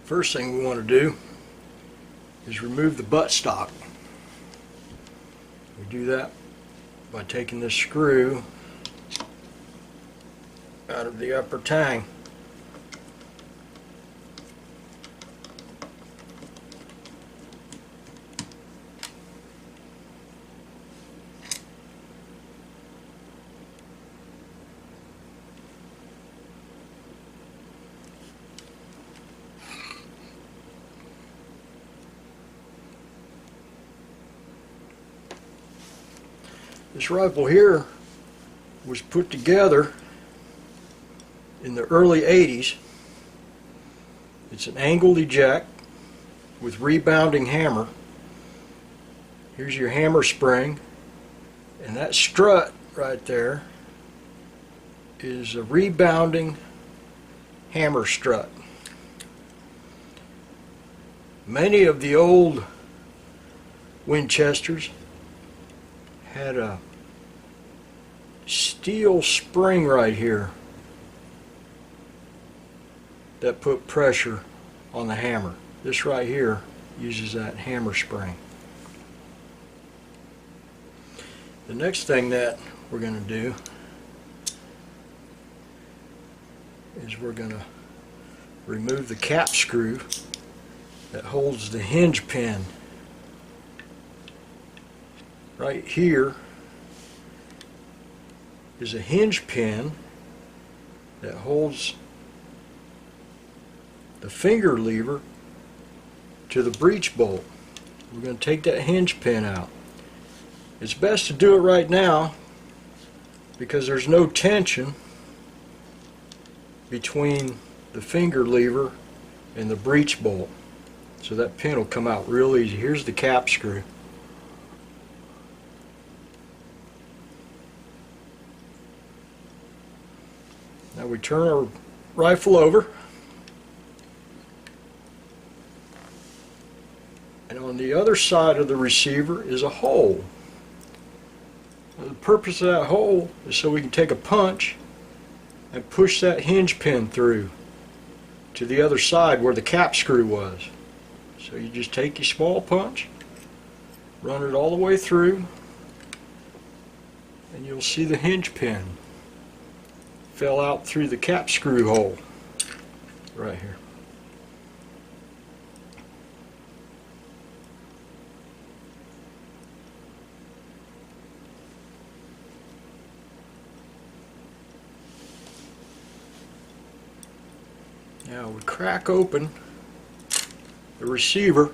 First thing we want to do is remove the buttstock. We do that by taking this screw out of the upper tang. This rifle here was put together in the early 80s. It's an angled eject with rebounding hammer. Here's your hammer spring, and that strut right there is a rebounding hammer strut. Many of the old Winchesters had a steel spring right here that put pressure on the hammer. This right here uses that hammer spring. The next thing that we're going to do is we're going to remove the cap screw that holds the hinge pin. Right here is a hinge pin that holds the finger lever to the breech bolt. We're going to take that hinge pin out. It's best to do it right now because there's no tension between the finger lever and the breech bolt. So that pin will come out real easy. Here's the cap screw. Now we turn our rifle over, and on the other side of the receiver is a hole. Now, the purpose of that hole is so we can take a punch and push that hinge pin through to the other side where the cap screw was. So you just take your small punch, run it all the way through, and you'll see the hinge pin fell out through the cap screw hole right here. Now we crack open the receiver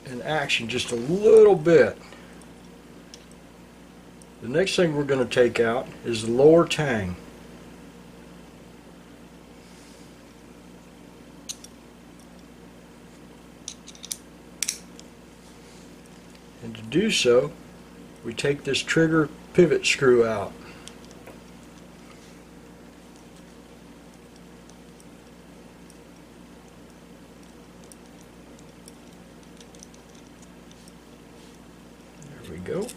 in action just a little bit. The next thing we're going to take out is the lower tang. And to do so, we take this trigger pivot screw out. There we go.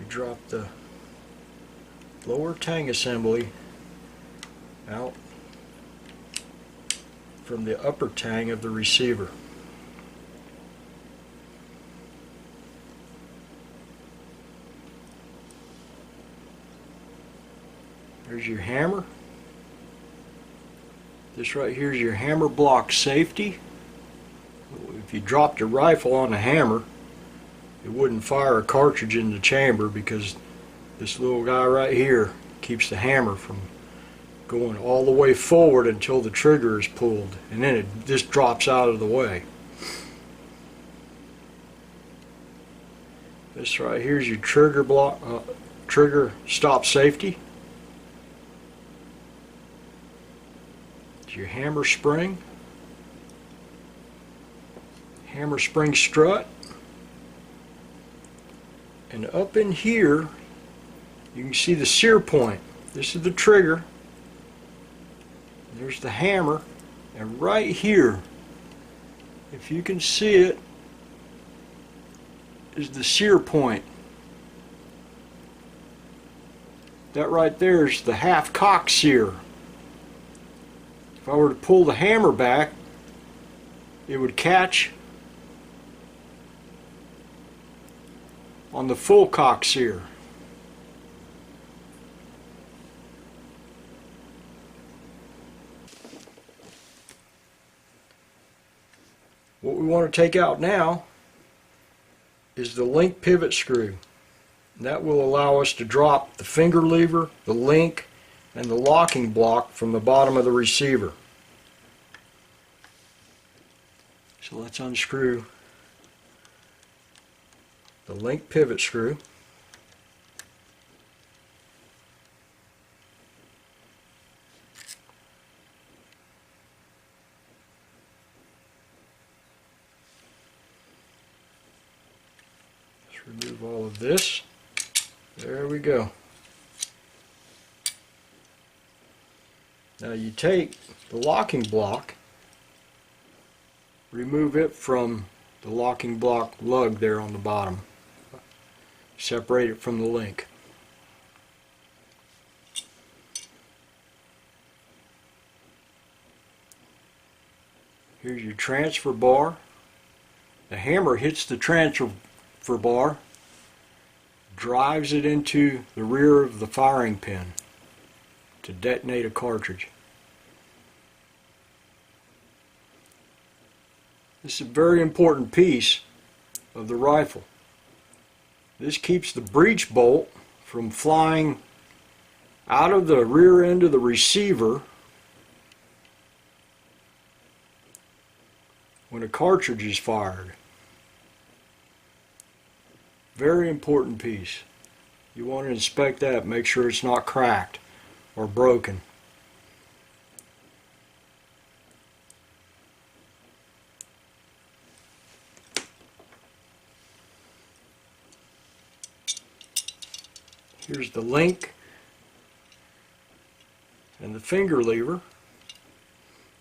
Drop the lower tang assembly out from the upper tang of the receiver. There's your hammer. This right here is your hammer block safety. If you dropped your rifle on the hammer, it wouldn't fire a cartridge in the chamber because this little guy right here keeps the hammer from going all the way forward until the trigger is pulled, and then it just drops out of the way. This right here is your trigger block, trigger stop safety. It's your hammer spring strut. And up in here, you can see the sear point. This is the trigger. There's the hammer And right here, if you can see it, is the sear point. That right there is the half cock sear. If I were to pull the hammer back, it would catch on the full cock sear. What we want to take out now is the link pivot screw. And that will allow us to drop the finger lever, the link, and the locking block from the bottom of the receiver. So let's unscrew the link pivot screw. Let's remove all of this. There we go. Now you take the locking block, remove it from the locking block lug there on the bottom. Separate it from the link. Here's your transfer bar. The hammer hits the transfer bar, drives it into the rear of the firing pin to detonate a cartridge. This is a very important piece of the rifle. This keeps the breech bolt from flying out of the rear end of the receiver when a cartridge is fired. Very important piece. You want to inspect that, make sure it's not cracked or broken. Here's the link and the finger lever.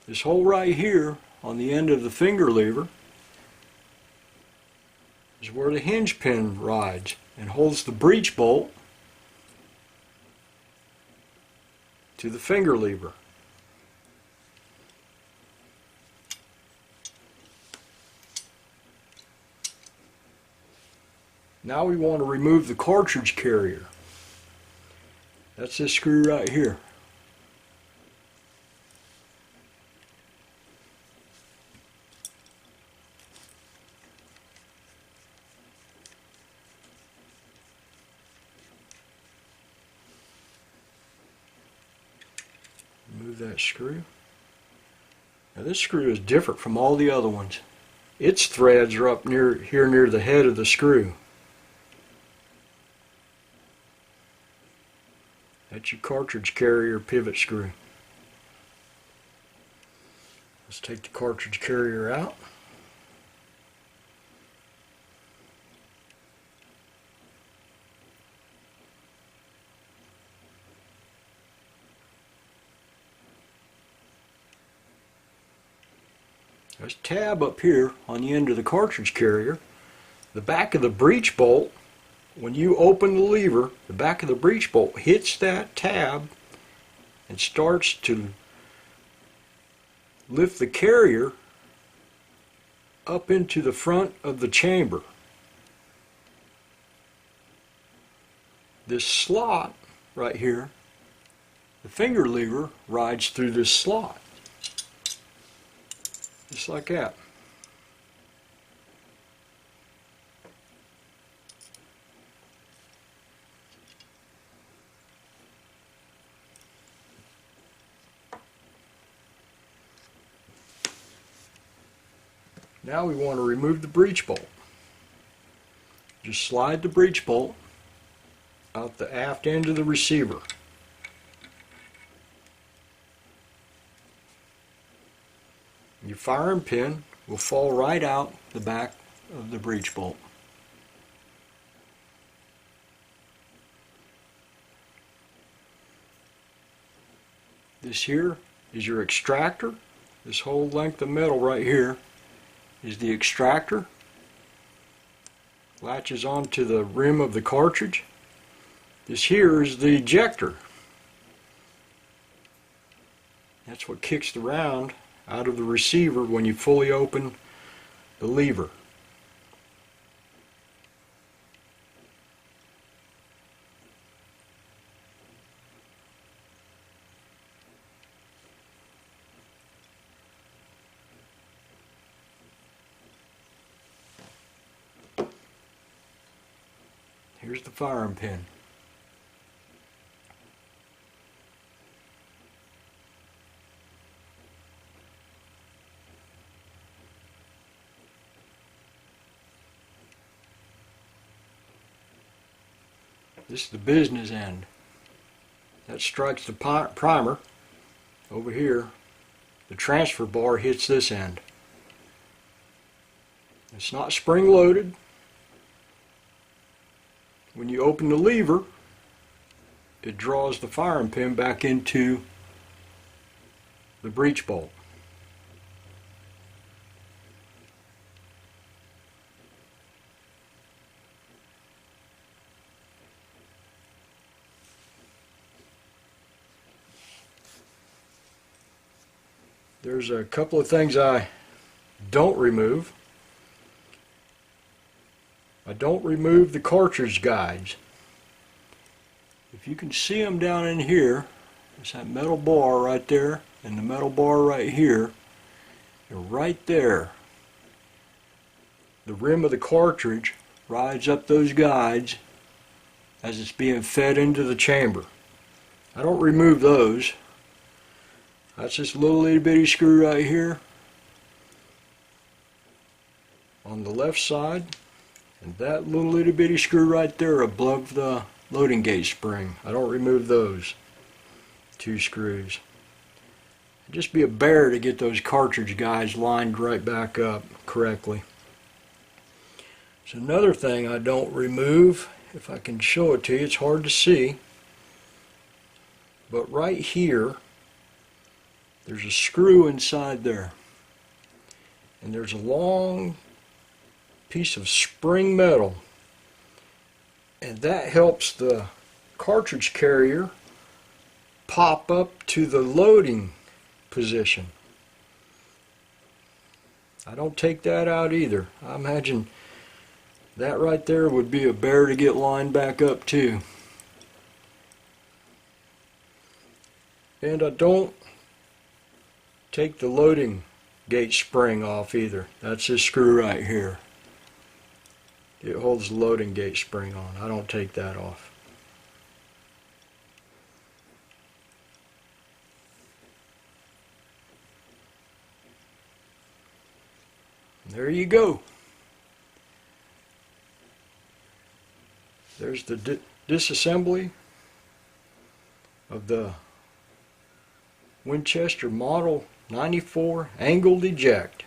This hole right here on the end of the finger lever is where the hinge pin rides and holds the breech bolt to the finger lever. Now we want to remove the cartridge carrier. That's this screw right here. Remove that screw. Now this screw is different from all the other ones. Its threads are up near the head of the screw. That's your cartridge carrier pivot screw. Let's take the cartridge carrier out. There's a tab up here on the end of the cartridge carrier. The back of the breech bolt, when you open the lever, the back of the breech bolt hits that tab and starts to lift the carrier up into the front of the chamber. This slot right here, the finger lever rides through this slot. Just like that. Now we want to remove the breech bolt. Just slide the breech bolt out the aft end of the receiver. Your firing pin will fall right out the back of the breech bolt. This here is your extractor This whole length of metal right here is the extractor. Latches onto the rim of the cartridge. This here is the ejector. That's what kicks the round out of the receiver when you fully open the lever. Here's the firing pin. This is the business end. That strikes the primer. Over here, the transfer bar hits this end. It's not spring loaded. When you open the lever, it draws the firing pin back into the breech bolt. There's a couple of things I don't remove. I don't remove the cartridge guides. If you can see them down in here, there's that metal bar right there and the metal bar right here. They're right there. The rim of the cartridge rides up those guides as it's being fed into the chamber. I don't remove those. That's this little itty bitty screw right here on the left side, and that little itty bitty screw right there above the loading gate spring. I don't remove those two screws. It'd just be a bear to get those cartridge guides lined right back up correctly. So another thing I don't remove, if I can show it to you, it's hard to see, but right here there's a screw inside there, and there's a long piece of spring metal, and that helps the cartridge carrier pop up to the loading position. I don't take that out either. I imagine that right there would be a bear to get lined back up too. And I don't take the loading gate spring off either. That's this screw right here. It holds the loading gate spring on. I don't take that off. There you go. There's the disassembly of the Winchester Model 94 angled eject.